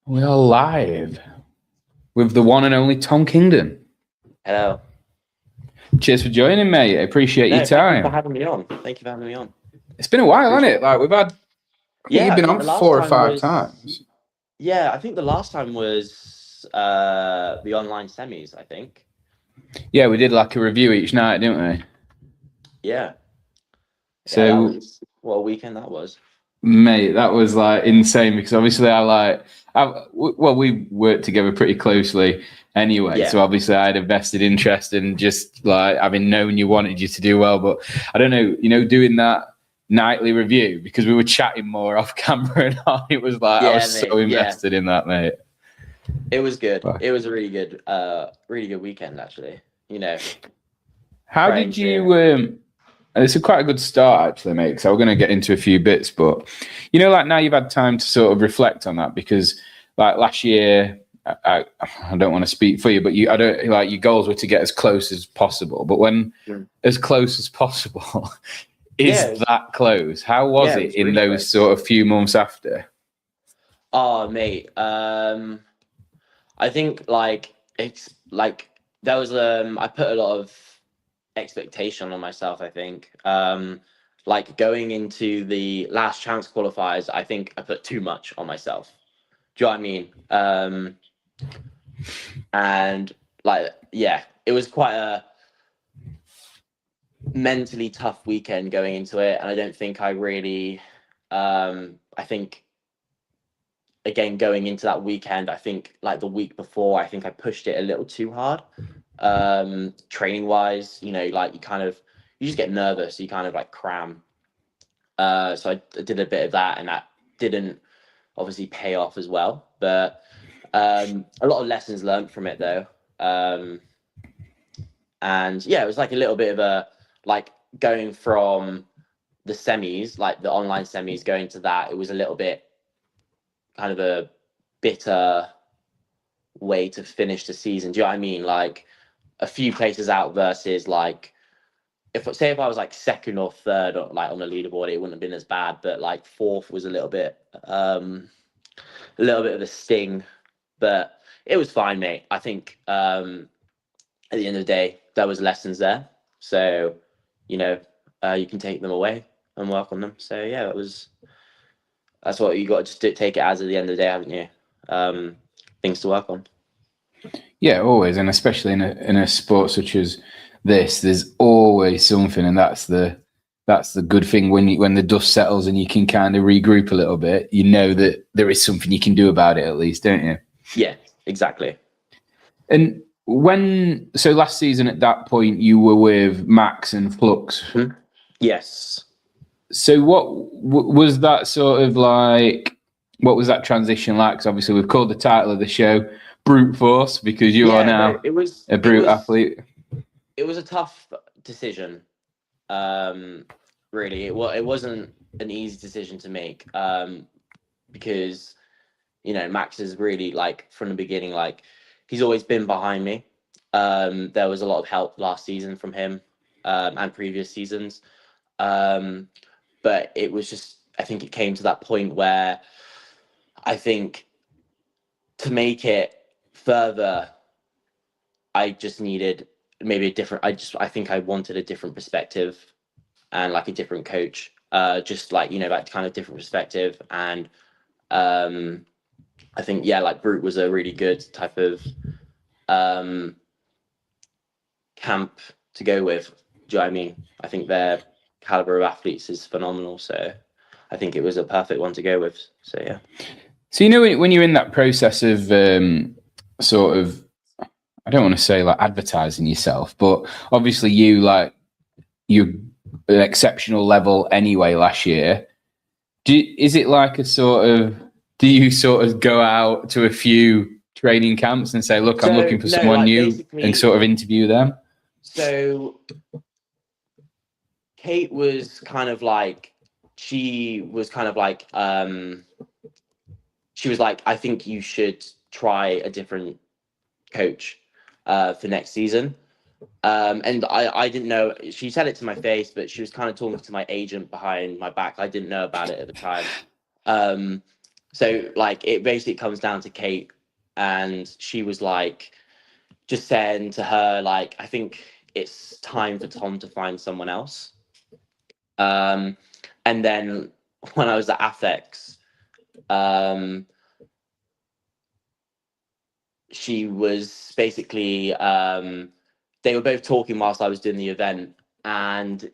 We are live with the one and only Tom Kingdon. Hello. Cheers for joining, mate. I appreciate your Thank you for time. having me on. Thank you for having me on. It's been a while, hasn't it? Like we've had, I think Yeah, you've I been think on the last 4 or time 5 was times. yeah, I think the last time was the online semis, I think. Yeah, we did like a review each night, didn't we? Yeah. So, Yeah, that was what a weekend that was. mate, that was like insane because obviously we worked together pretty closely anyway. Yeah. So obviously I had a vested interest in just like having known you wanted you to do well. But I don't know, doing that nightly review because we were chatting more off camera and on. It was like I Yeah, was mate. so Yeah. invested in that, mate. It was good. But It was a really good weekend actually. how Praying did you? to It's quite a good start, actually, mate, because I was going to get into a few bits. But, like now you've had time to sort of reflect on that because, like, last year, I don't want to speak for you, but I don't like your goals were to get as close as possible. But when as close as possible is that close, how was it in really those close. sort of few months after? Oh, mate. I think like it's like there was I put a lot of expectation on myself, I think. Like going into the last chance qualifiers, I think I put too much on myself. Do you know what I mean? And like, yeah, it was quite a mentally tough weekend going into it. And I don't think I really, I think, again, going into that weekend, I think like the week before, I think I pushed it a little too hard. Training wise, like you just get nervous, you kind of like cram. So I did a bit of that, and that didn't obviously pay off as well. But a lot of lessons learned from it though. And yeah, it was like a little bit of a like going from the semis, like the online semis, going to that. It was a little bit kind of a bitter way to finish the season. Do you know what I mean? Like a few places out versus like if I was like second or third or like on the leaderboard, it wouldn't have been as bad. But like fourth was a little bit of a sting. But it was fine, mate. I think at the end of the day, there was lessons there. So, you can take them away and work on them. So yeah, that's what you got to just take it as at the end of the day, haven't you? Things to work on. Yeah, always, and especially in a sport such as this, there's always something, and that's the good thing when the dust settles and you can kind of regroup a little bit. You know that there is something you can do about it, at least, don't you? Yeah, exactly. And so last season at that point, you were with Max and Flux. Mm-hmm. Yes. So what was that sort of like? What was that transition like? Because obviously we've called the title of the show "Brute Force" because you are now a brute athlete. It was a tough decision. Really, it wasn't an easy decision to make. Because Max is really like from the beginning, like he's always been behind me. There was a lot of help last season from him, and previous seasons. But it was just, I think it came to that point where I think to make it further, I just needed maybe a different, I think I wanted a different perspective and like a different coach, just like, that kind of different perspective. And I think, yeah, like Brute was a really good type of camp to go with. Do you know what I mean? I think their caliber of athletes is phenomenal. So I think it was a perfect one to go with. So, yeah. So, when you're in that process of sort of, I don't want to say like advertising yourself, but obviously you're an exceptional level anyway last year. Is it like do you sort of go out to a few training camps and say, look, I'm looking for someone new and sort of interview them? So Kate was kind of like, she was like, I think you should try a different coach for next season. And I didn't know, she said it to my face, but she was kind of talking to my agent behind my back. I didn't know about it at the time. So like it basically comes down to Kate, and she was like just saying to her like, I think it's time for Tom to find someone else. And then when I was at Affex, she was basically they were both talking whilst I was doing the event, and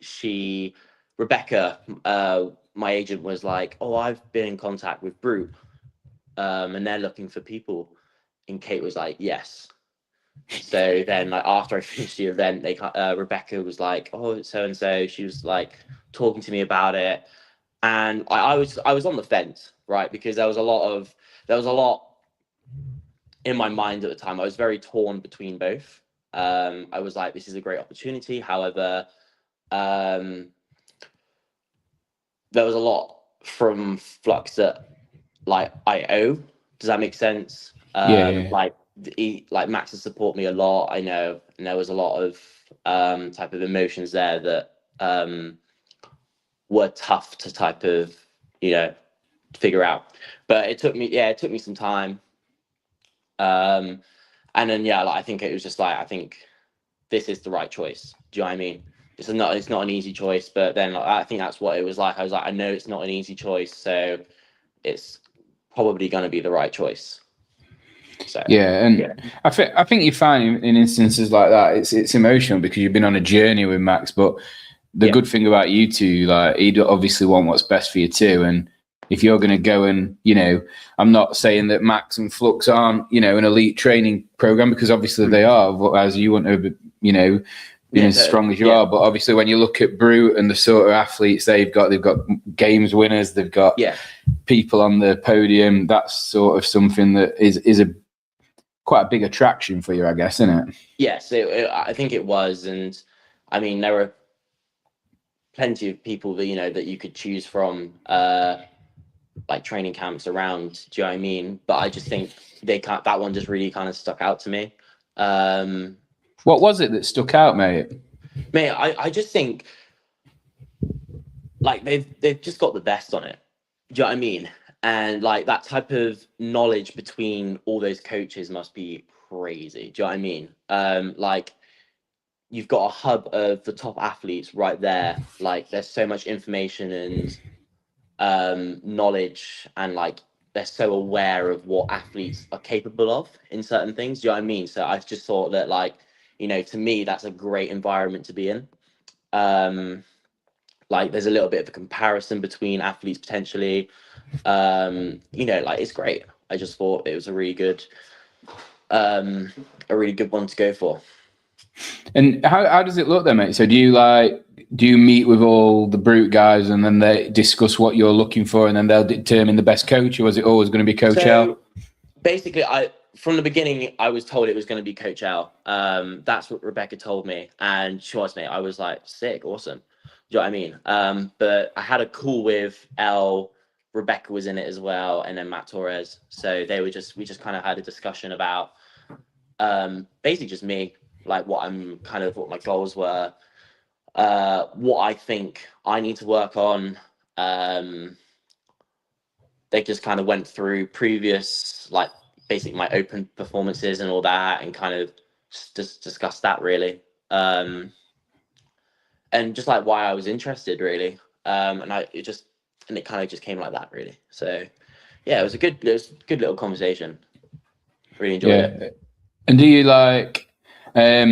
Rebecca, my agent, was like, "Oh, I've been in contact with Brute, and they're looking for people." And Kate was like, "Yes." So then, like after I finished the event, Rebecca was like, "Oh, so and so." She was like talking to me about it, and I was on the fence, right? Because there was a lot in my mind at the time. I was very torn between both. I was like, this is a great opportunity. However, there was a lot from Flux that like I owe. Does that make sense? Yeah. Like Max has supported me a lot, I know, and there was a lot of type of emotions there that were tough to type of, figure out. But it took me some time. And then like, I think it was just like, I think this is the right choice. Do you know what I mean? It's not an easy choice, but then like, I think that's what it was like. I was like, I know it's not an easy choice, so it's probably going to be the right choice. So I think you find in instances like that, it's emotional because you've been on a journey with Max. But the good thing about you two, like, he'd obviously want what's best for you too. And if you're going to go and, I'm not saying that Max and Flux aren't, an elite training program, because obviously they are, as you want to, being as strong as you are. But obviously when you look at Brute and the sort of athletes they've got games winners, they've got people on the podium. That's sort of something that is a quite a big attraction for you, I guess, isn't it? Yes, I think it was. And I mean, there were plenty of people that, that you could choose from, like training camps around. Do you know what I mean? But I just think that one just really kind of stuck out to me. What was it that stuck out, mate? Mate, I just think like they've just got the best on it. Do you know what I mean? And like that type of knowledge between all those coaches must be crazy. Do you know what I mean? Like you've got a hub of the top athletes right there. Like there's so much information and knowledge, and like they're so aware of what athletes are capable of in certain things. Do you know what I mean? So I just thought that, like, to me, that's a great environment to be in. Like there's a little bit of a comparison between athletes potentially. Like it's great. I just thought it was a really good one to go for. And how does it look then, mate? So do you meet with all the Brute guys and then they discuss what you're looking for and then they'll determine the best coach, or was it always going to be Coach L? Basically, from the beginning I was told it was going to be Coach L. That's what Rebecca told me, and she was, mate. I was like, sick, awesome. Do you know what I mean? But I had a call with L. Rebecca was in it as well, and then Matt Torres. So we just kind of had a discussion about basically just me, like what my goals were, what I think I need to work on. They just kind of went through previous, like basically my open performances and all that, and kind of just discussed that really. And just like why I was interested really. And it kind of just came like that really. So yeah, it was a good little conversation. Really enjoyed it. And do you like, I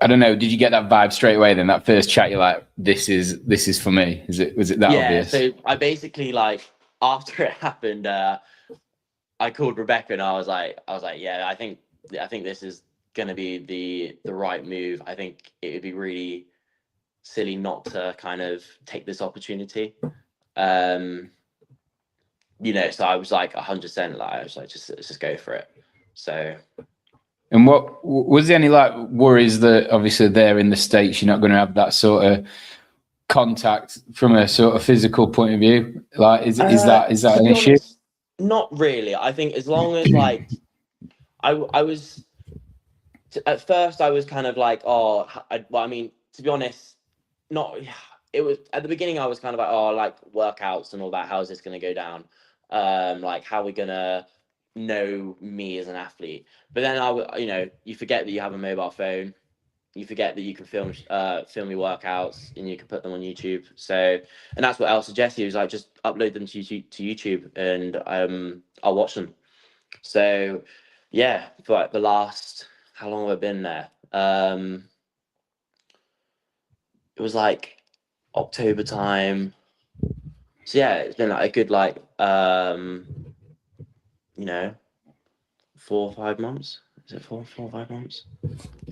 don't know, did you get that vibe straight away then? That first chat, you're like, this is for me. Was it that obvious? So I basically, like, after it happened, I called Rebecca and I was like, yeah, I think this is gonna be the right move. I think it would be really silly not to kind of take this opportunity. So I was like 100%, like, I was like, let's just go for it. So. And what was there any like worries that obviously they're in the States, you're not going to have that sort of contact from a sort of physical point of view? Like, is that an issue? Honest, not really. I think as long as like I was at first I was kind of like, I mean, to be honest, not. It was at the beginning I was kind of like, like workouts and all that. How is this going to go down? Like, how are we gonna know me as an athlete? But then you forget that you have a mobile phone. You forget that you can film your workouts and you can put them on YouTube. So, and that's what I'll suggest you is like just upload them to YouTube and I'll watch them. So, yeah, for like the last, how long have I been there? It was like October time. So yeah, it's been like a good like 4 or 5 months. Is it 4 or 5 months?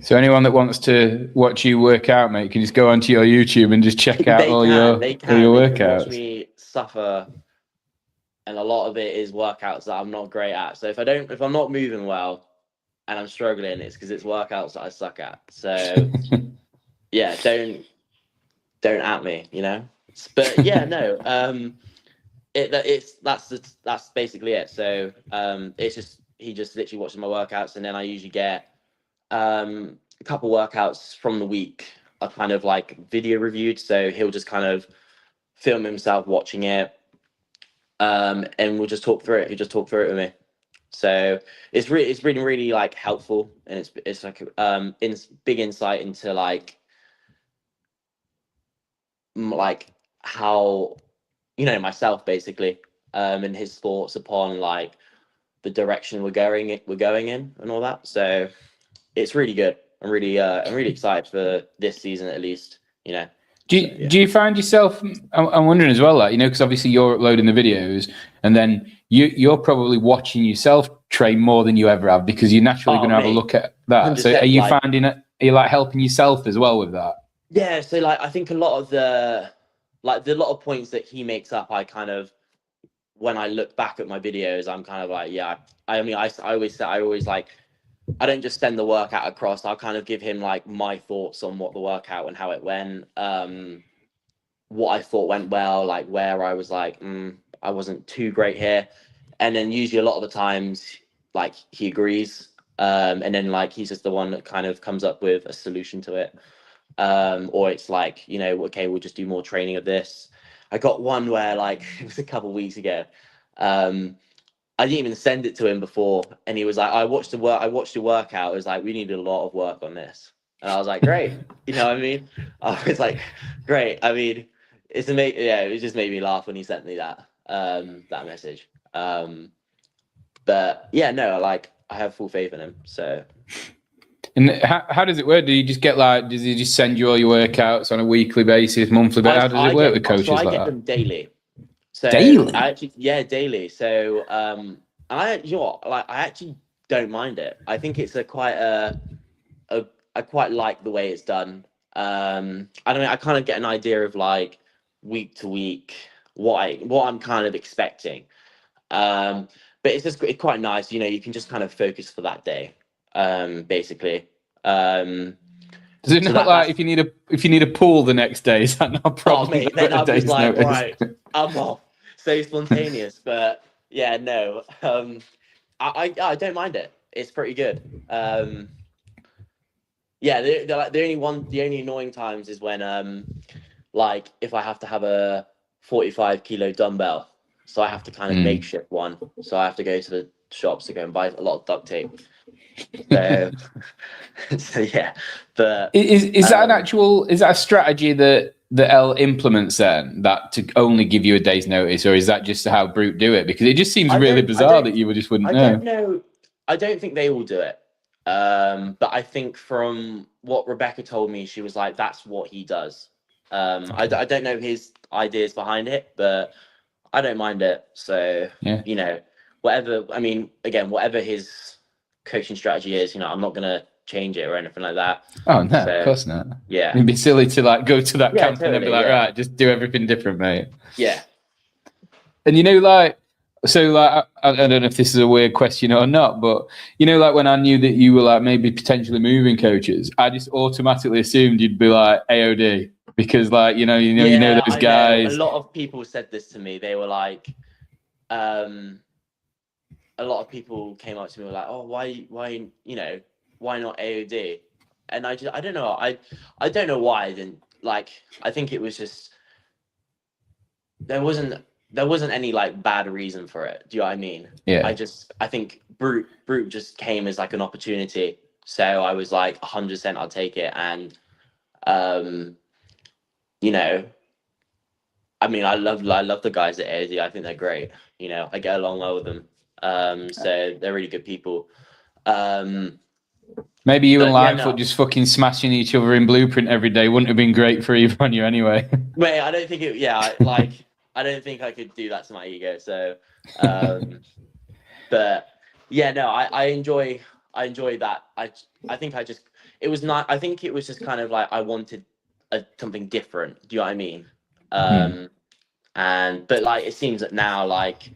So anyone that wants to watch you work out, mate, can just go onto your YouTube and just check out They all can, your they all your can, they can watch workouts. me suffer, and a lot of it is workouts that I'm not great at. So if I'm not moving well and I'm struggling, it's because it's workouts that I suck at. So yeah, don't at me, But yeah, no, that's basically it. So it's just he just literally watches my workouts, and then I usually get a couple workouts from the week are kind of like video reviewed. So he'll just kind of film himself watching it, and we'll just talk through it. He'll just talk through it with me. So it's really like helpful, and it's like big insight into like how myself basically, and his thoughts upon like the direction we're going in and all that. So it's really good. I'm really excited for this season at least. Do you find yourself? I'm wondering as well, like because obviously you're uploading the videos, and then you're probably watching yourself train more than you ever have because you're naturally going to have a look at that. So are you finding it? Are you like helping yourself as well with that? Yeah. So like I think a lot of the lot of points that he makes up, I kind of, when I look back at my videos, I'm kind of like, yeah. I mean, I always say, like, I don't just send the workout across. I'll kind of give him like my thoughts on what the workout and how it went. What I thought went well, like where I was like, I wasn't too great here. And then usually a lot of the times, like he agrees. And then like he's just the one that kind of comes up with a solution to it. Or it's like, okay, we'll just do more training of this. I got one where like it was a couple of weeks ago. I didn't even send it to him before, and he was like, I watched your workout. It was like, we needed a lot of work on this. And I was like, great. You know what I mean? I was like, great. I mean, it just made me laugh when he sent me that message. But yeah, no, like I have full faith in him. So. And how does it work? Do you just get does he just send you all your workouts on a weekly basis, monthly basis? How does it work with coaches I like get that? them daily. So daily? daily. So I actually don't mind it. I think it's I quite like the way it's done. I don't know, I kind of get an idea of like week to week what I'm kind of expecting. But it's quite nice, you can just kind of focus for that day. Basically. Does it not like if you need a pool the next day? Is that not a problem? Oh mate, then I'm just like, right, I'm off. So spontaneous, but yeah, no. I don't mind it. It's pretty good. Yeah, the only annoying times is when like if I have to have a 45 kilo dumbbell, so I have to kind of makeshift one. So I have to go to the shops to go and buy a lot of duct tape. So, so yeah, but is that is that a strategy that L implements then, that to only give you a day's notice, or is that just how Brute do it? Because it just seems really bizarre that you just wouldn't know. I don't know. I don't think they will do it. But I think from what Rebecca told me, she was like, that's what he does. I don't know his ideas behind it, but I don't mind it. So, yeah. Whatever. I mean, again, whatever his coaching strategy is, I'm not going to change it or anything like that. Oh, no, of course not. Yeah. It'd be silly to go to that camp totally, and then be like, right, just do everything different, mate. Yeah. And so I don't know if this is a weird question or not, but when I knew that you were maybe potentially moving coaches, I just automatically assumed you'd be like AOD because you know those guys. A lot of people said this to me. They were like, a lot of people came up to me and were like, oh, why not AOD? And I don't know. I don't know why I didn't I think it was just, there wasn't there wasn't any like bad reason for it. Do you know what I mean? Yeah. I think Brute just came as like an opportunity. So I was like 100% I'll take it. And you know, I mean, I love the guys at AZ. I think they're great. You know, I get along well with them. So they're really good people. Maybe you and But yeah, Lightfoot no, just fucking smashing each other in Blueprint every day wouldn't have been great for either on you anyway. wait, I don't think it. Yeah, like I don't think I could do that to my ego. So, but yeah, no, I enjoy that. I think I just it was not. I think it was just kind of like I wanted something different. Do you know what I mean? And but like it seems that now like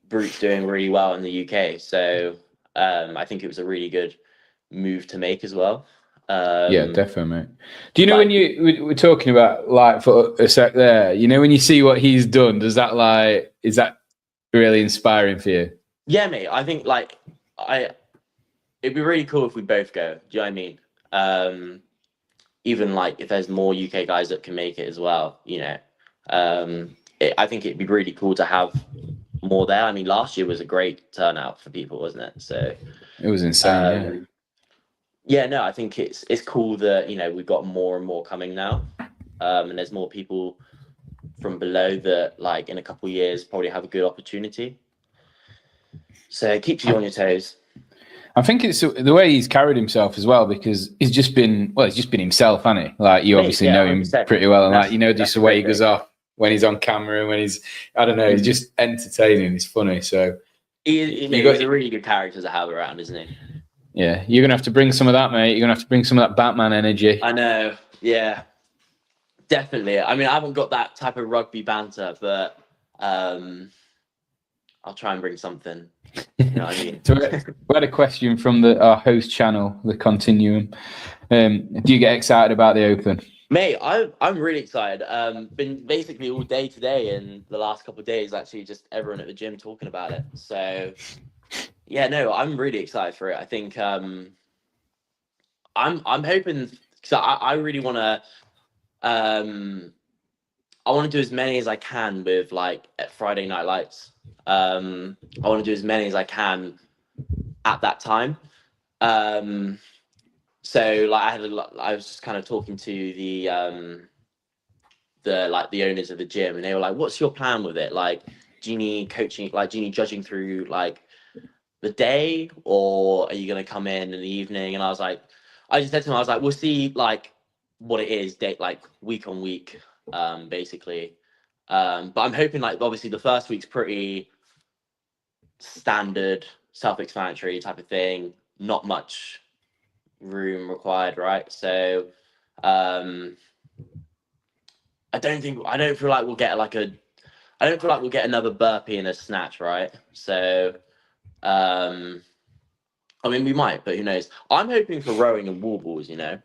Brute's doing really well in the UK. So I think it was a really good move to make as well. Yeah, definitely, mate. Do you know Like, when we're talking about Lightfoot a sec there? You know when you see what he's done, does that like is that really inspiring for you? yeah, mate. I think like it'd be really cool if we both go. Do you know what I mean? Even like if there's more UK guys that can make it as well, you know. I think it'd be really cool to have more there. I mean, last year was a great turnout for people, wasn't it? So It was insane, yeah, no, I think it's cool that you know we've got more and more coming now, and there's more people from below that like in a couple of years probably have a good opportunity. So it keeps you on your toes. I think it's the way he's carried himself as well, because he's just been himself, hasn't he? Like you Mate, obviously yeah, know him 100%. pretty well, and like That's just the the way he great goes thing. off when he's on camera and when he's I don't know, he's just entertaining. He's funny, so He's a really good character to have around, isn't he? yeah, you're gonna have to bring some of that, mate. You're gonna have to bring some of that Batman energy. I know. Yeah, definitely. I mean, I haven't got that type of rugby banter, but I'll try and bring something. You know what I mean? So we had a question from our host channel, the Continuum. Do you get excited about the Open? Mate, I'm really excited. Been basically all day today and the last couple of days, actually, just everyone at the gym talking about it. So yeah, no, I'm really excited for it. I think I'm hoping because I really want to I want to do as many as I can with like at Friday Night Lights. I want to do as many as I can at that time. So like I was just kind of talking to the owners of the gym, and they were like, "What's your plan with it? Like, do you need coaching? Like, do you need judging through like the day, or are you gonna come in the evening?" And I just said to them, I was like, "We'll see like what it is, date like week on week, basically." But I'm hoping like obviously the first week's pretty standard, self-explanatory type of thing. Not much room required, right? So I don't feel like we'll get I don't feel like we'll get another burpee and a snatch, right? So I mean we might, but who knows? I'm hoping for rowing and wall balls, you know.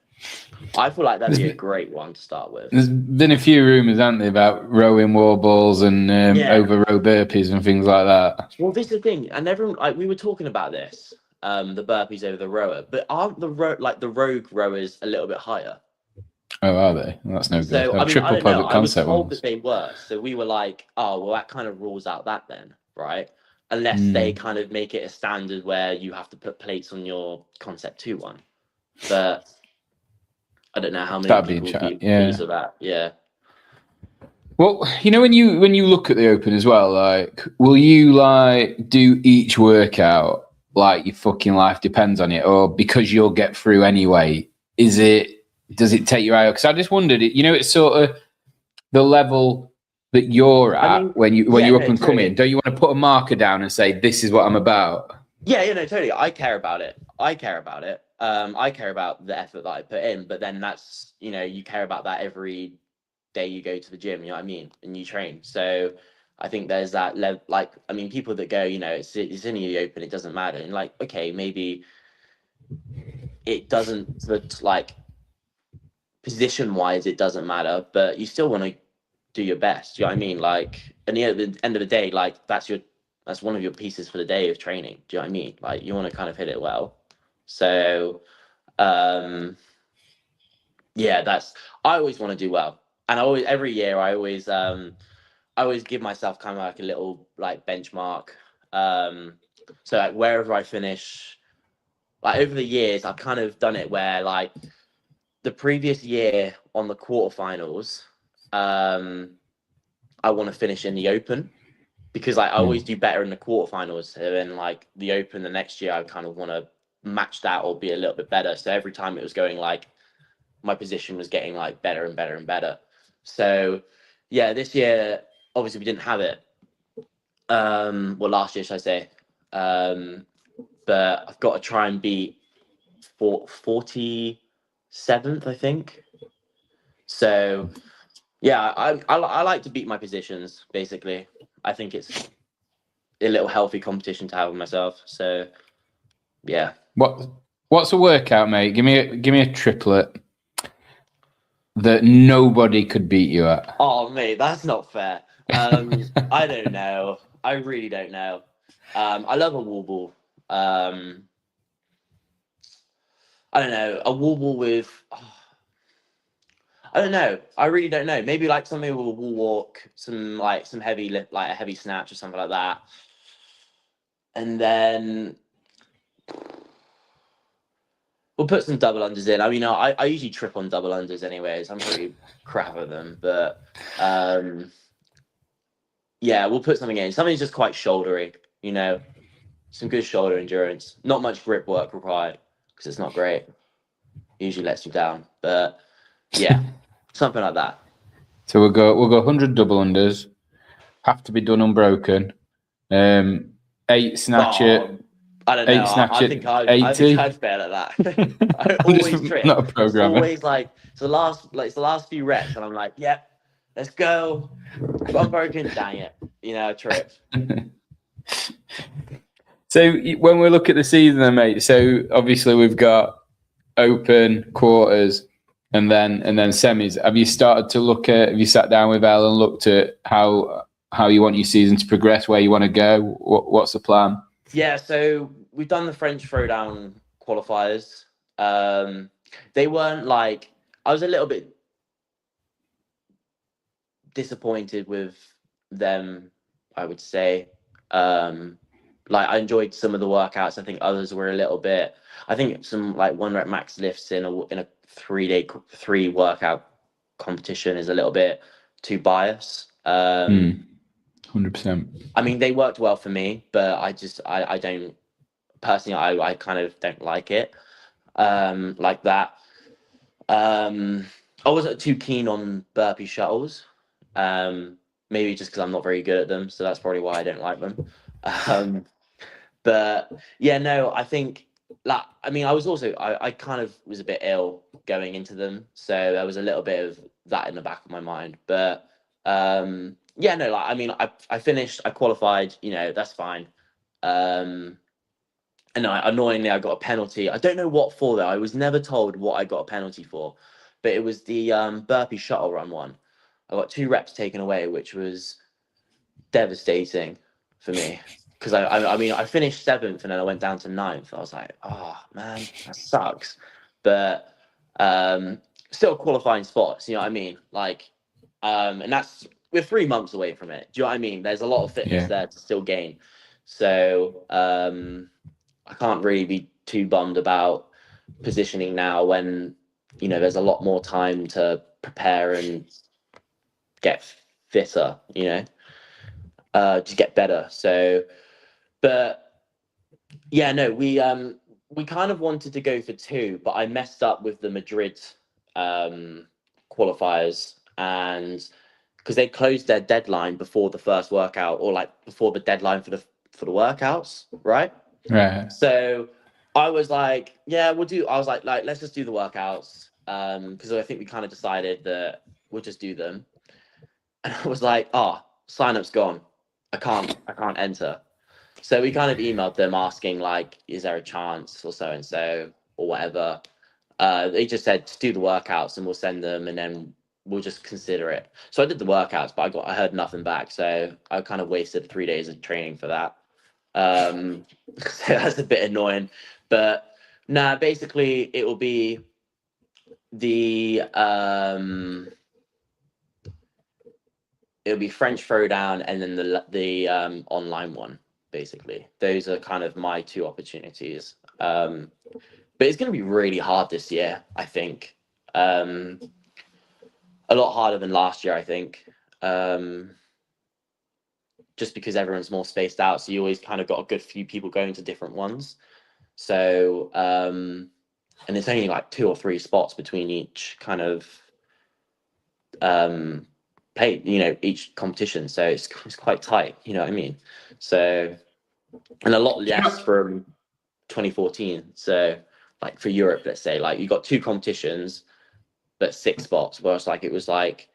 I feel like that'd be a great one to start with. There's been a few rumours, haven't there, about rowing wall balls and over row burpees and things like that. Well, this is the thing, and everyone like we were talking about this, the burpees over the rower, but aren't the rogue rowers a little bit higher? Oh, are they? Well, that's no good. So I mean, Triple I don't know. public I was concept told ones. that they were. So we were like, oh, well, that kind of rules out that then, right? Unless they kind of make it a standard where you have to put plates on your concept 2 one. But I don't know how many people would be pleased with that. Yeah. Well, you know, when you look at the Open as well, like, will you like do each workout like your fucking life depends on it, or because you'll get through anyway? Does it take you out? Because I just wondered, you know, it's sort of the level that you're at when you're up and coming. Don't you want to put a marker down and say, this is what I'm about? Yeah, no, totally. I care about it. I care about the effort that I put in, but then that's, you know, you care about that every day you go to the gym, you know what I mean? And you train. So I think there's that level, like, I mean, people that go, you know, it's in the Open, it doesn't matter. And like, okay, maybe it doesn't, but like position wise, it doesn't matter, but you still want to do your best. Do you know what I mean? Like, and at the end of the day, like that's one of your pieces for the day of training. Do you know what I mean? Like you want to kind of hit it well. So yeah, I always want to do well. And every year I I always give myself kind of like a little like benchmark. So like wherever I finish, like over the years, I've kind of done it where like the previous year on the quarterfinals, I want to finish in the Open because like I always do better in the quarterfinals. So then like the Open the next year, I kind of want to match that or be a little bit better. So every time it was going like my position was getting like better and better and better. So yeah, this year obviously we didn't have it. Well, last year should I say? But I've got to try and beat 47th, I think. So yeah, I like to beat my positions basically. I think it's a little healthy competition to have with myself. So yeah. What's a workout, mate? Give me a triplet that nobody could beat you at. Oh mate, that's not fair. I don't know. I really don't know. I love a wall ball. I don't know, a wall ball with. I don't know. I really don't know. Maybe like something with a wall walk, some heavy lift, like a heavy snatch or something like that. And then we'll put some double unders in. I mean, I usually trip on double unders anyways. I'm pretty crap at them, but yeah, we'll put something in. Something's just quite shouldery, you know, some good shoulder endurance. Not much grip work required because it's not great. Usually lets you down, but yeah, something like that. So we'll go 100 double unders. Have to be done unbroken. 8 snatch it. Oh, I don't know. 8 snatch I it. think I 80. think I'd fail at that. I I'm always just trip. not a It's programmer. always like it's the last few reps, and I'm like, yep, let's go. Unbroken, dang it. You know, trip. So when we look at the season, then, mate. So obviously we've got Open, quarters, and then semis. Have you started to look at? Have you sat down with Elle and looked at how you want your season to progress? Where you want to go? What's the plan? Yeah, so we've done the French Throwdown qualifiers. They weren't like I was a little bit disappointed with them, I would say. Like I enjoyed some of the workouts. I think others were a little bit. I think some like 1 rep max lifts in a 3-day 3 workout competition is a little bit too biased. 100%. I mean, they worked well for me, but I don't personally. I kind of don't like it like that. I wasn't too keen on burpee shuttles. Maybe just because I'm not very good at them, so that's probably why I don't like them. But yeah, no, I think like I mean, I kind of was a bit ill going into them, so there was a little bit of that in the back of my mind. But yeah, no, like I mean, I finished, I qualified, you know, that's fine. And annoyingly, I got a penalty. I don't know what for though. I was never told what I got a penalty for, but it was the burpee shuttle run one. I got 2 reps taken away, which was devastating for me because I mean I finished 7th and then I went down to 9th. I was like, oh man, that sucks. But still qualifying spots, you know what I mean? Like, and that's we're 3 months away from it. Do you know what I mean? There's a lot of fitness there to still gain. So I can't really be too bummed about positioning now when you know there's a lot more time to prepare and get fitter, you know, to get better. So, but yeah, no, we kind of wanted to go for 2, but I messed up with the Madrid qualifiers, and because they closed their deadline before the first workout, or like before the deadline for the workouts, right? Right. So I was like, yeah, we'll do. I was like, let's just do the workouts, because I think we kind of decided that we'll just do them. And I was like, oh, sign up's gone. I can't enter. So we kind of emailed them asking like, is there a chance or so and so or whatever. They just said just do the workouts and we'll send them and then we'll just consider it. So I did the workouts, but I heard nothing back. So I kind of wasted 3 days of training for that. So that's a bit annoying. But nah, basically it will be the it'll be French Throwdown and then the online one. Basically, those are kind of my two opportunities. But it's going to be really hard this year, I think. A lot harder than last year, I think. Just because everyone's more spaced out, so you always kind of got a good few people going to different ones. So, and it's only like 2 or 3 spots between each kind of play, each competition. So it's quite tight, you know what I mean? So, and a lot less from 2014. So, like for Europe, let's say, like you got 2 competitions, but 6 spots, whereas like it was like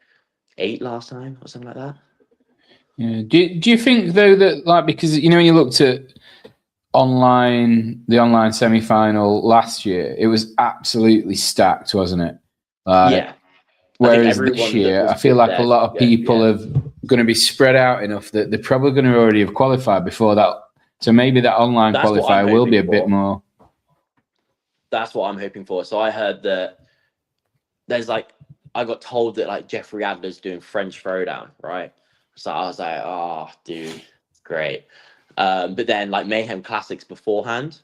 8 last time or something like that. Yeah. Do you think though that, like, because when you looked at the online semi-final last year, it was absolutely stacked, wasn't it? Yeah. Whereas this year, I feel like a lot of people are going to be spread out enough that they're probably going to already have qualified before that. So maybe that online qualifier will be a bit more. That's what I'm hoping for. So I heard that there's I got told that like Jeffrey Adler's doing French Throwdown, right? So I was like, oh, dude, great. But then like Mayhem Classics beforehand.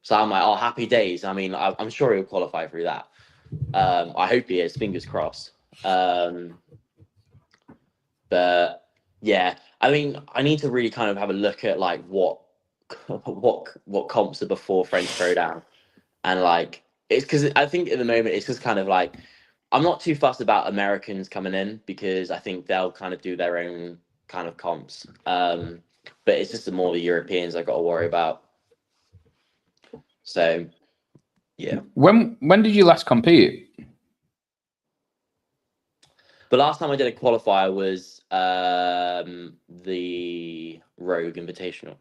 So I'm like, oh, happy days. I mean, I'm sure he'll qualify through that. I hope he is, fingers crossed. But yeah, I mean, I need to really kind of have a look at like what comps are before French Throwdown. And like, it's because I think at the moment it's just kind of like, I'm not too fussed about Americans coming in because I think they'll kind of do their own kind of comps. But it's just the more the Europeans I got to worry about. So, yeah. When did you last compete? The last time I did a qualifier was the Rogue Invitational.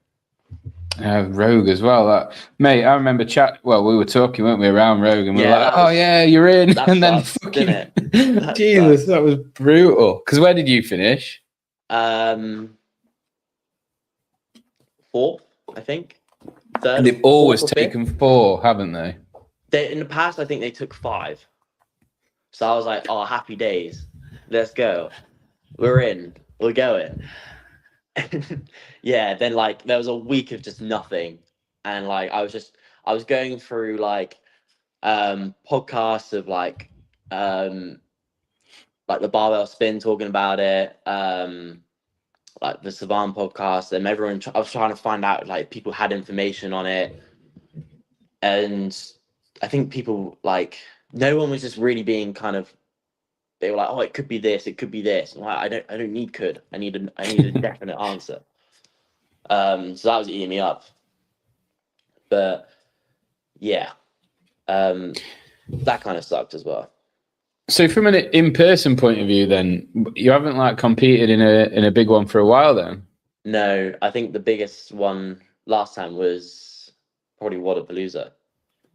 Rogue as well, mate. I remember we were talking, weren't we, around Rogue, and we were like, "Oh yeah, you're in," and then fucking Jesus, that was brutal. Because where did you finish? 4th, I think. 3rd. And they've always taken 4, haven't they? In the past, I think they took 5. So I was like, "Oh, happy days, let's go. We're in. We're going." Yeah, then like there was a week of just nothing, and like I was going through like podcasts of like the Barbell Spin talking about it, like the Savan podcast, and everyone I was trying to find out like people had information on it, and I think people like no one was just really being kind of, they were like, oh, it could be this, it could be this. Like, I don't need could. I need a definite answer. So that was eating me up. But yeah, that kind of sucked as well. So from an in-person point of view, then you haven't like competed in a big one for a while, then? No, I think the biggest one last time was probably Wodapalooza.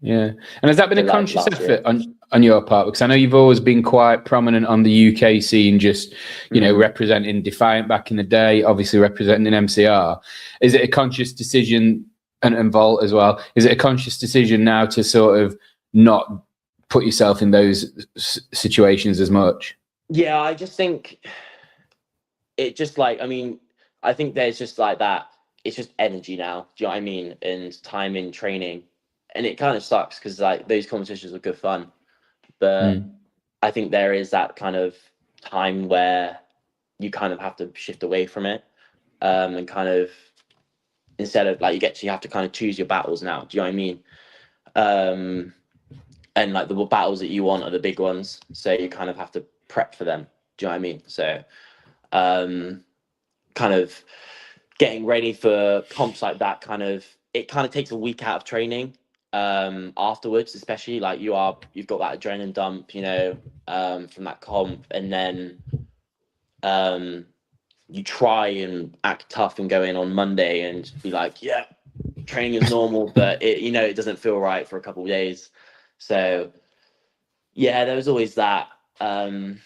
Yeah, and has that been a conscious effort on your part? Because I know you've always been quite prominent on the UK scene, just representing Defiant back in the day, obviously representing MCR. Is it a conscious decision, and Vault as well? Is it a conscious decision now to sort of not put yourself in those situations as much? Yeah, I just think it just like, I mean, I think there's just like that. It's just energy now. Do you know what I mean? And time in training. And it kind of sucks because like those competitions are good fun, but I think there is that kind of time where you kind of have to shift away from it, and kind of instead of like you have to kind of choose your battles now. Do you know what I mean? And like the battles that you want are the big ones, so you kind of have to prep for them. Do you know what I mean? So, kind of getting ready for comps like that it kind of takes a week out of training afterwards, especially like you've got that adrenaline dump, from that comp, and then you try and act tough and go in on Monday and be like, yeah, training is normal, but it doesn't feel right for a couple of days. So yeah, there was always that, but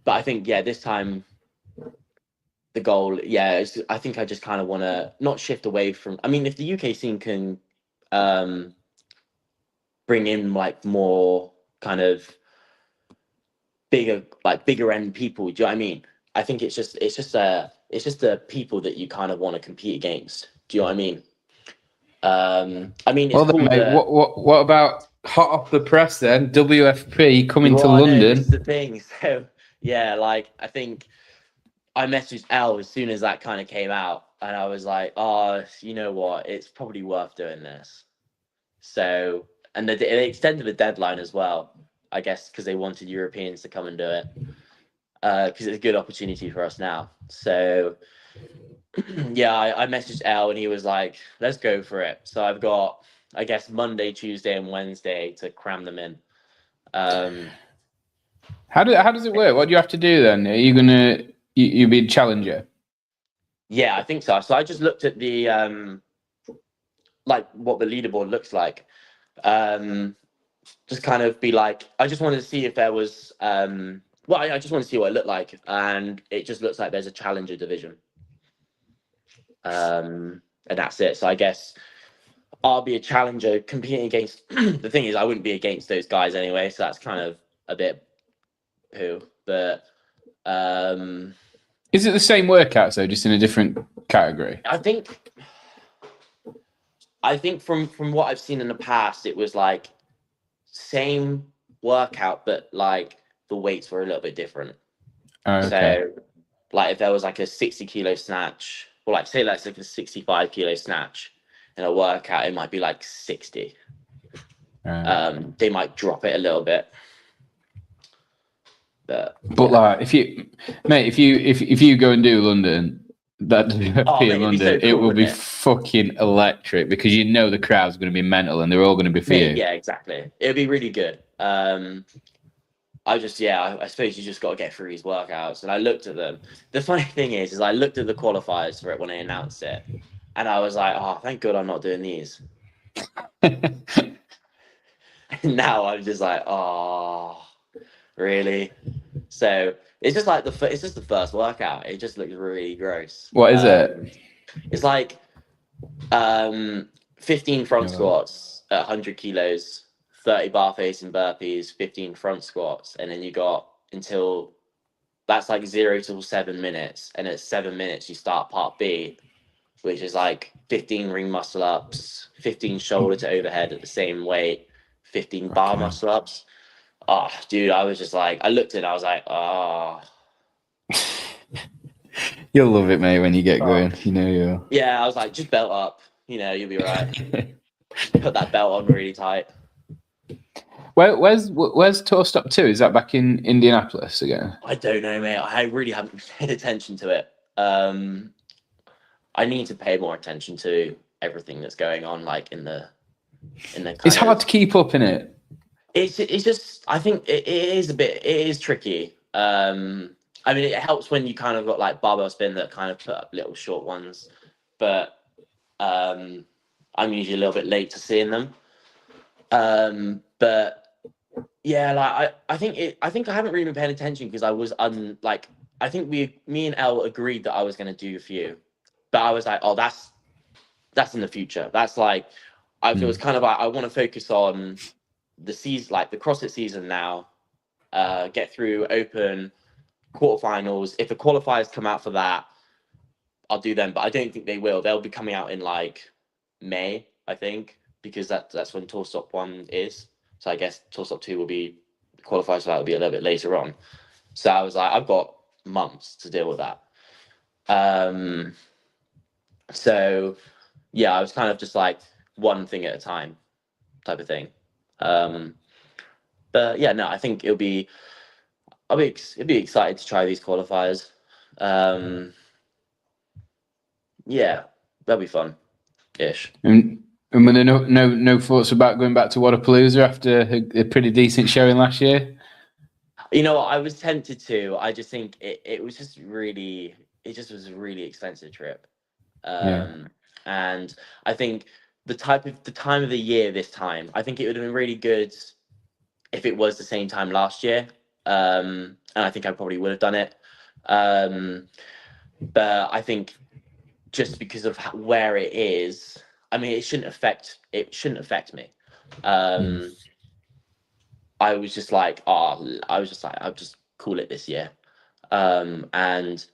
I think this time the goal, I think I just kind of want to not shift away from. I mean, if the UK scene can bring in like more kind of bigger end people, do you know what I mean? I think it's just the people that you kind of want to compete against. Do you know what I mean? I mean, it's Well then, cool mate, that. what about hot off the press then? WFP coming to Well, I know this is the London. thing. So yeah, like I think I messaged Elle as soon as that kind of came out, and I was like, "Oh, you know what? It's probably worth doing this." So, and they extended the deadline as well, I guess, because they wanted Europeans to come and do it, because it's a good opportunity for us now. So, yeah, I messaged Elle, and he was like, "Let's go for it." So I've got, I guess, Monday, Tuesday, and Wednesday to cram them in. Um, How does it work? What do you have to do then? Are you you be a challenger? yeah, I think so. So I just looked at the like what the leaderboard looks like. Um, just kind of be like, I just wanted to see if there was, well, I just want to see what it looked like, and it just looks like there's a challenger division, and that's it. So I guess I'll be a challenger competing against. The thing is, I wouldn't be against those guys anyway, so that's kind of a bit poo. But Is it the same workouts though, just in a different category? I think from what I've seen in the past, it was like same workout, but like the weights were a little bit different. Oh, okay. So, like if there was like a 60 kilo snatch, or like say that's like a 65 kilo snatch in a workout, it might be like 60. They might drop it a little bit, but But yeah. like, if you, mate, if you go and do London, that Oh WFP mate, in it'd be London, so it cool, will wouldn't be it? fucking electric because you know the crowd's going to be mental and they're all going to be for Mate, you. yeah, exactly. It'd be really good. I suppose you just got to get through these workouts. And I looked at them. The funny thing is I looked at the qualifiers for it when they announced it, and I was like, oh, thank God I'm not doing these. And now I'm just like, oh, really? So it's just like it's just the first workout. It just looks really gross. What is it? It's like 15 front No. squats at 100 kilos, 30 bar facing burpees, 15 front squats, and then you got until that's like 0 to 7 minutes, and at 7 minutes you start part B, which is like 15 ring muscle ups, 15 shoulder to overhead at the same weight, 15 bar Fucking hell. muscle ups. Oh, dude, I was just like, I looked at it, I was like, oh, You'll love it, mate, when you get oh. going. You know you'll. Yeah, I was like, just belt up, you'll be right. Just put that belt on really tight. Where's Tour Stop 2? Is that back in Indianapolis again? I don't know, mate. I really haven't paid attention to it. I need to pay more attention to everything that's going on, like in the It's kind hard of. to keep up in it. It's just I think it is it is tricky. I mean, it helps when you kind of got like barbell spin that kind of put up little short ones, but I'm usually a little bit late to seeing them. But yeah, like I think I haven't really been paying attention because I was like I think me and Elle agreed that I was going to do a few, but I was like, oh, that's in the future. That's like I feel it's kind of like I want to focus on the season, like the CrossFit season now. Get through Open quarterfinals. If the qualifiers come out for that, I'll do them. But I don't think they will. They'll be coming out in like May, I think, because that's when Tour Stop 1 is. So I guess Tour Stop 2 will be qualifiers for that will be a little bit later on. So I was like, I've got months to deal with that. So yeah, I was kind of just like one thing at a time type of thing. But yeah, no, I think it'd be excited to try these qualifiers. Yeah, that'll be fun ish. And were there no thoughts about going back to Wadapalooza after a pretty decent showing last year? I was tempted to. I just think it was just really, it just was a really expensive trip. Yeah. And I think the time of the year this time, I think it would have been really good if it was the same time last year. And I think I probably would have done it. But I think just because of where it is, I mean, it shouldn't affect me. I was just like, I'll just call it this year. And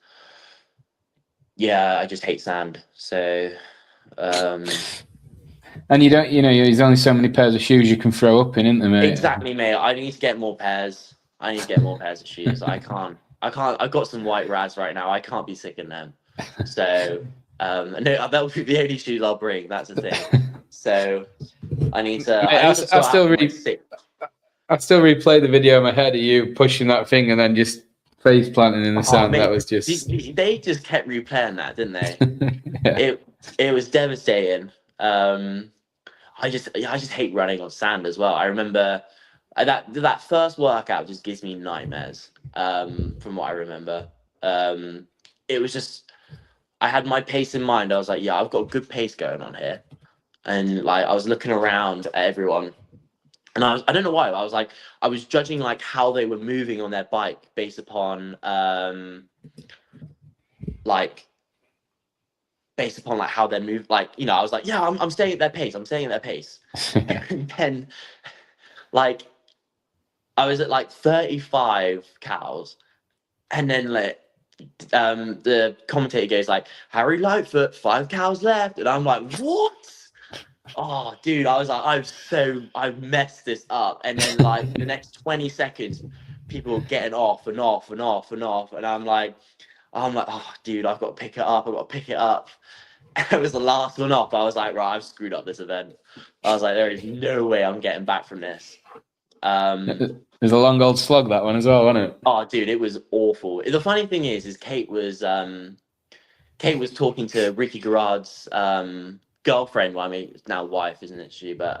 yeah, I just hate sand. So And you don't, there's only so many pairs of shoes you can throw up in, isn't there, mate? exactly, mate. I need to get more pairs. I need to get more pairs of shoes. I can't. I've got some white rads right now. I can't be sick in them. So no, that will be the only shoes I'll bring. That's the thing. So I need to. Mate, I need to sort out my sick. I still replay the video in my head of you pushing that thing and then just face planting in the sand. Mate, That was just. they just kept replaying that, didn't they? Yeah. It was devastating. I just hate running on sand as well. I remember that first workout just gives me nightmares. From what I remember, it was just I had my pace in mind. I was like, yeah, I've got a good pace going on here, and like I was looking around at everyone, and I don't know why. I was judging like how they were moving on their bike based upon like how they move. Like, I was like, yeah, I'm staying at their pace. I'm staying at their pace. And then like I was at like 35 cows, and then like the commentator goes like, Harry Lightfoot, 5 cows left, and I'm like, what? Oh, dude, I was like, I've messed this up. And then like in the next 20 seconds, people were getting off and off and off and off, and I'm like, oh, dude, I've got to pick it up. I've got to pick it up. And it was the last one off. I was like, right, I've screwed up this event. I was like, there is no way I'm getting back from this. There's a long old slog, that one as well, wasn't it? Oh, dude, it was awful. The funny thing is Kate was talking to Ricky Garard's girlfriend. Well, I mean, it's now wife, isn't it? She, but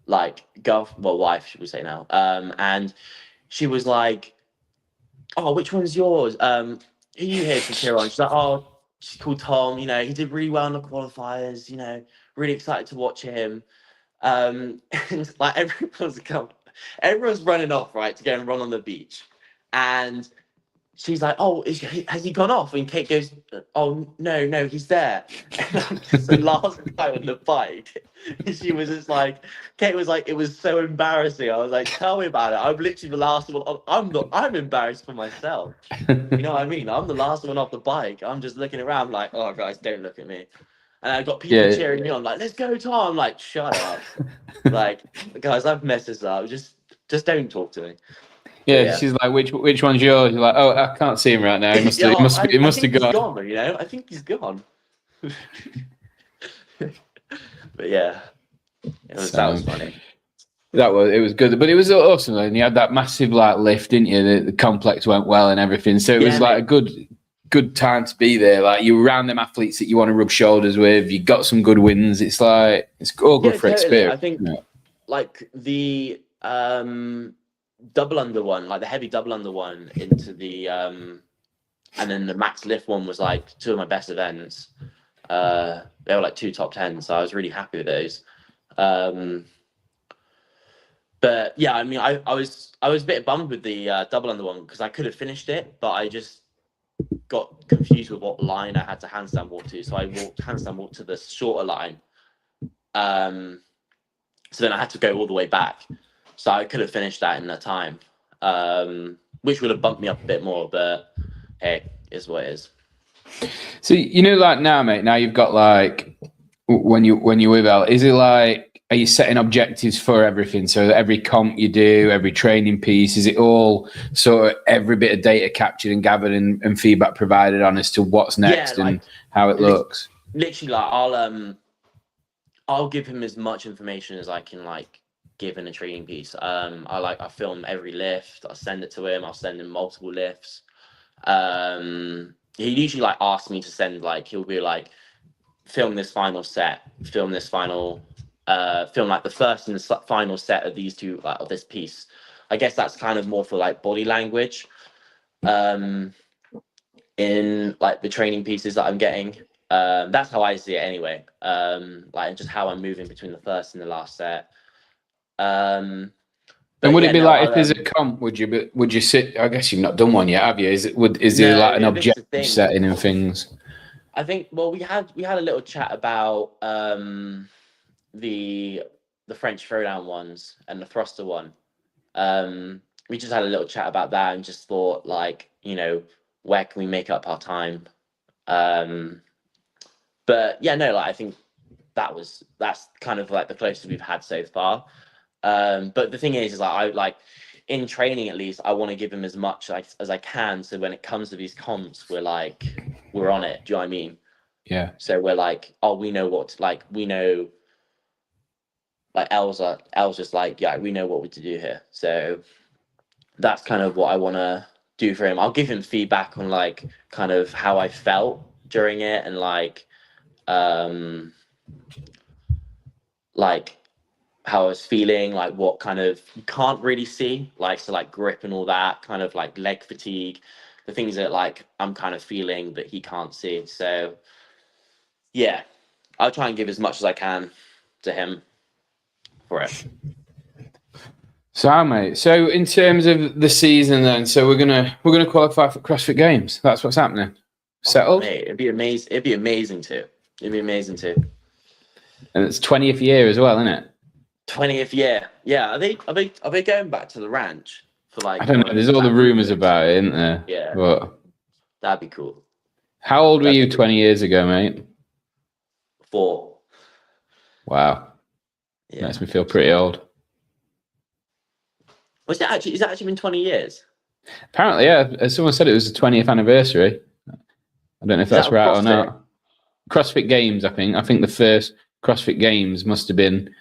wife, should we say now? And she was like, "Oh, which one's yours? Who are you here to cheer on?" She's like, "Oh, she's called Tom. He did really well in the qualifiers. Really excited to watch him." And like everyone's running off, right, to go and run on the beach, and she's like, "Oh, has he gone off?" And Kate goes, "Oh, no, he's there." And I'm just the last guy on the bike. And she was just like, Kate was like, it was so embarrassing. I was like, "Tell me about it." I'm literally the last one. I'm embarrassed for myself. You know what I mean? I'm the last one off the bike. I'm just looking around like, "Oh, guys, don't look at me." And I got people cheering me on, like, "Let's go, Tom!" I'm like, "Shut up!" Like, guys, I've messed this up. Just don't talk to me. Yeah, she's like, which one's yours? You're like, oh, I can't see him right now. He must have I gone. think he's gone. I think he's gone. But yeah, that was funny. It was good, but it was awesome. And you had that massive like lift, didn't you? The complex went well and everything, so it was like a good time to be there. Like you were around them athletes that you want to rub shoulders with. You got some good wins. It's like it's all good for experience. I think like the double under one, like the heavy double under one into the and then the max lift one was like 2 of my best events. They were like 2 top 10s, so I was really happy with those. But yeah, I mean, I was a bit bummed with the double under one because I could have finished it, but I just got confused with what line I had to handstand walk to. So I handstand walk to the shorter line. So then I had to go all the way back. So I could have finished that in the time, which would have bumped me up a bit more. But hey, is what it is. So like now, mate. Now you've got like when you with Al, is it like? Are you setting objectives for everything? So every comp you do, every training piece, is it all sort of every bit of data captured and gathered and feedback provided on as to what's next and how it looks? Literally, like I'll give him as much information as I can like give in a training piece. I film every lift. I send it to him. I'll send him multiple lifts. He usually like asks me to send he'll be like, film this final set, film this final. Film like the first and the final set of these two of this piece. I guess that's kind of more for like body language in like the training pieces that I'm getting. That's how I see it anyway. Like just how I'm moving between the first and the last set. And would it be like if there's a comp? Would you sit? I guess you've not done one yet, have you? Is there like an objective setting and things? I think we had a little chat about the French throwdown ones and the thruster one. we just had a little chat about that and just thought, like, you know, where can we make up our time? But yeah, no, like I think that's kind of like the closest we've had so far. But the thing is like I like in training at least I want to give him as much as I can, so when it comes to these comps we're on it. Do you know what I mean? Yeah. So we're like, oh, we know what, like, we know, like El's just like, yeah, we know what to do here. So that's kind of what I want to do for him. I'll give him feedback on like kind of how I felt during it, and like how I was feeling, like what kind of you can't really see, like so like grip and all that, kind of like leg fatigue, the things that like I'm kind of feeling that he can't see. So yeah, I'll try and give as much as I can to him for it. So, mate. So, in terms of the season, then, so we're gonna qualify for CrossFit Games. That's what's happening. Settled. Oh, mate, it'd be amazing. It'd be amazing too. It'd be amazing too. And it's 20th year as well, isn't it? 20th year. Yeah. Are they going back to the ranch for like? I don't know. There's all the rumors about it, isn't there? Yeah. But that'd be cool. How old were you 20 years ago, mate? 4. Wow. Yeah. Makes me feel pretty old. Is it actually been 20 years? Apparently, yeah. Someone said it was the 20th anniversary. I don't know if that's right or not. CrossFit Games, I think. I think the first CrossFit Games must have been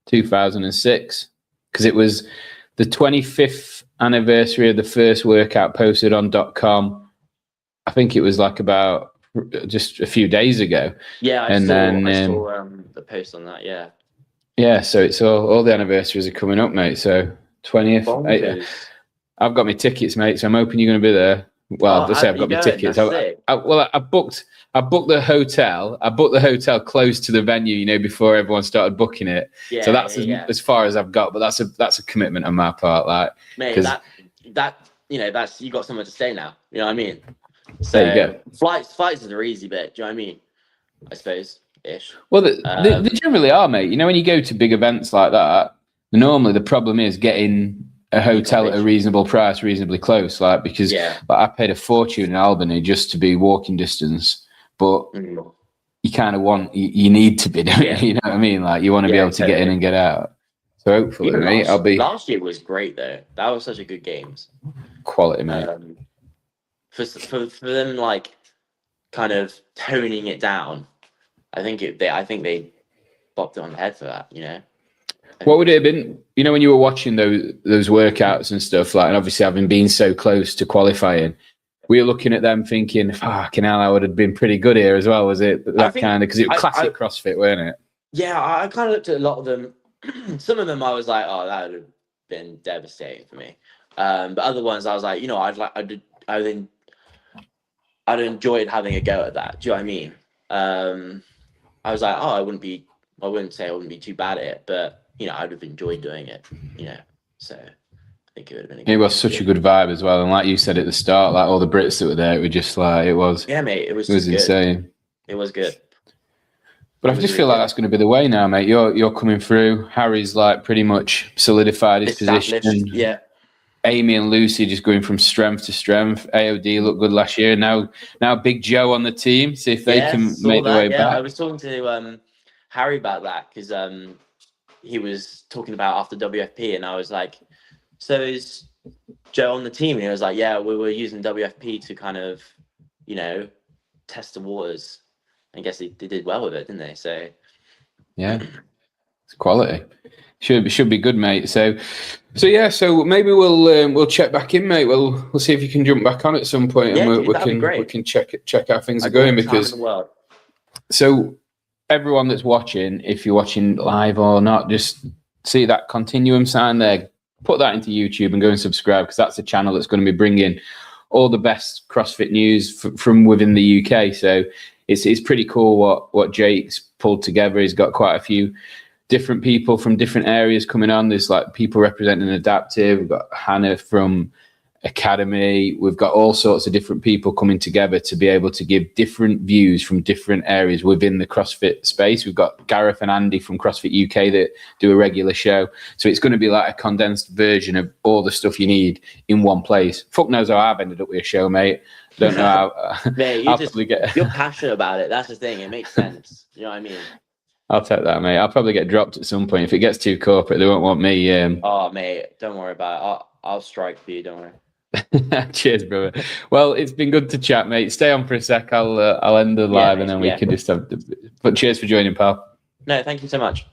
2006, because it was the 25th anniversary of the first workout posted on .com. I think it was like about just a few days ago. Yeah, I saw the post on that. Yeah. Yeah, so it's all the anniversaries are coming up, mate. So 20th. I've got my tickets, mate. So I'm hoping you're going to be there. Well, let's say I've got my tickets. I booked the hotel. I booked the hotel close to the venue, you know, before everyone started booking it. Yeah, so that's as far as I've got. But that's a commitment on my part, like. Mate, that you know, that's you got somewhere to stay now. You know what I mean? So there you go. Flights are the easy bit. Do you know what I mean? I suppose ish. Well, they generally are, mate. You know, when you go to big events like that, normally the problem is getting a hotel at a reasonable price, reasonably close, like, because like, I paid a fortune in Albany just to be walking distance, but you kind of you need to be doing it, you know what I mean? Like, you want to be able to get in and get out. So hopefully, mate, I'll be. Last year was great though. That was such a good games. Quality, mate. For them, like, kind of toning it down, I think they bopped it on the head for that, you know. What would it have been, you know, when you were watching those workouts and stuff, like, and obviously having been so close to qualifying, were you looking at them thinking, fucking hell, I would have been pretty good here as well? Was it that kind of, because it was classic CrossFit, weren't it? Yeah, I kind of looked at a lot of them. Some of them I was like, oh, that would have been devastating for me. But other ones I was like, you know, I'd enjoyed having a go at that. Do you know what I mean? I was like, I wouldn't say I wouldn't be too bad at it, but you know, I'd have enjoyed doing it, you know. So I think it would have been. It was such a good vibe as well, and like you said at the start, like all the Brits that were there, it was just like it was. Yeah, mate, it was insane. It was good. But I just feel like that's going to be the way now, mate. You're coming through. Harry's like pretty much solidified his position. Yeah. Amy and Lucy just going from strength to strength. AOD looked good last year. Now Big Joe on the team. See if they can make their way back. I was talking to Harry about that, because he was talking about after WFP, and I was like, so is Joe on the team? And he was like, yeah, we were using WFP to kind of, you know, test the waters. I guess they did well with it, didn't they? So yeah, it's quality. Should be good, mate. So yeah. So maybe we'll check back in, mate. We'll see if you can jump back on at some point, and we can check how things are going, because so everyone that's watching, if you're watching live or not, just see that continuum sign there. Put that into YouTube and go and subscribe, because that's the channel that's going to be bringing all the best CrossFit news from within the UK. So it's pretty cool what Jake's pulled together. He's got quite a few different people from different areas coming on. There's like people representing Adaptive. We've got Hannah from academy. We've got all sorts of different people coming together to be able to give different views from different areas within the CrossFit space. We've got Gareth and Andy from CrossFit UK that do a regular show. So it's going to be like a condensed version of all the stuff you need in one place. Fuck knows how I've ended up with a show, mate. Don't know how. Mate, you're passionate about it. That's the thing. It makes sense. You know what I mean? I'll take that, mate. I'll probably get dropped at some point. If it gets too corporate, they won't want me. Oh, mate, don't worry about it. I'll strike for you. Don't worry. Cheers, brother. Well, it's been good to chat, mate. Stay on for a sec. I'll end the live and then we can just have. But cheers for joining, pal. No, thank you so much.